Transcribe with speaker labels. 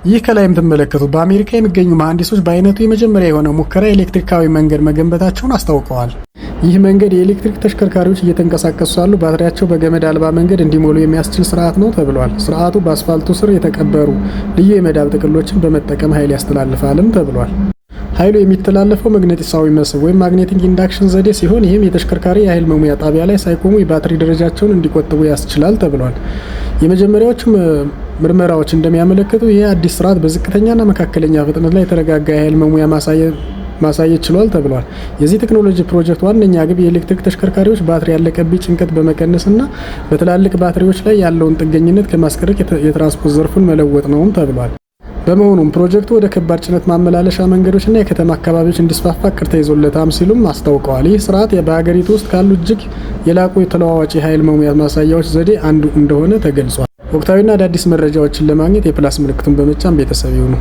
Speaker 1: ይህ ከላይ የምትመለከቱት በአሜሪካ የሚገኙ መሐንዲሶች በአይነቱ የመጀመሪያ የሆነ ሙከራ ኤሌክትሪካዊ መንገድ መገንባታቸውን አስታውቀዋል። ይህ መንገድ የኤሌክትሪክ ተሽከርካሪዎች እየተንቀሳቀሱ ሳሉ ባትሪያቸው በገመድ አልባ መንገድ እንዲሞሉ የሚያስችል ስርዓት ነው ተብሏል። ስርዓቱ በአስፋልቱ ስር የተቀበሩ ልዩ የመዳብ ጥቅሎችን በመጠቀም ኃይል ያስተላልፋልም ተብሏል። ኃይሉ የሚተላለፈው መግነጢሳዊ መስህብ ወይም ማግኔቲክ ኢንዳክሽን ዘዴ ሲሆን ይህም የተሽከርካሪ የኃይል መሙያ ጣቢያ ላይ ሳይቆሙ የባትሪ ደረጃቸውን እንዲቆጥቡ ያስችላል ተብሏል። የመጀመሪያዎቹ ምርመራዎች እንደሚያመለክቱ ይህ አዲስ ስርዓት በዝቅተኛና መካከለኛ ፍጥነት ላይ የተረጋጋ የኃይል መሙያ ማሳየት ችሏል ተብሏል። የዚህ ቴክኖሎጂ ፕሮጀክት ዋነኛ ግብ የኤሌክትሪክ ተሽከርካሪዎች ባትሪ ያለቀብኝ ጭንቀት በመቀነስና በትላልቅ ባትሪዎች ላይ ያለውን ጥገኝነት ከማስቀረት የትራንስፖርት ዘርፉን መለወጥ ነውም ተብሏል። በመሆኑም ፕሮጀክቱ ወደ ከባድ ጭነት ማመላለሻ መንገዶችና የከተማ አካባቢዎች እንዲስፋፋ እቅድ ተይዞለታል ሲሉም አስታውቀዋል። ይህ ስርዓት በሀገሪቱ ውስጥ ካሉ እጅግ የላቁ የተለዋዋጭ የኃይል መሙያ ማሳያዎች ዘዴ አንዱ እንደሆነ ተገልጿል። ወቅታዊና አዳዲስ መረጃዎችን ለማግኘት የፕላስ ምልክቱን በመጫን ቤተሰብ ይሁኑ።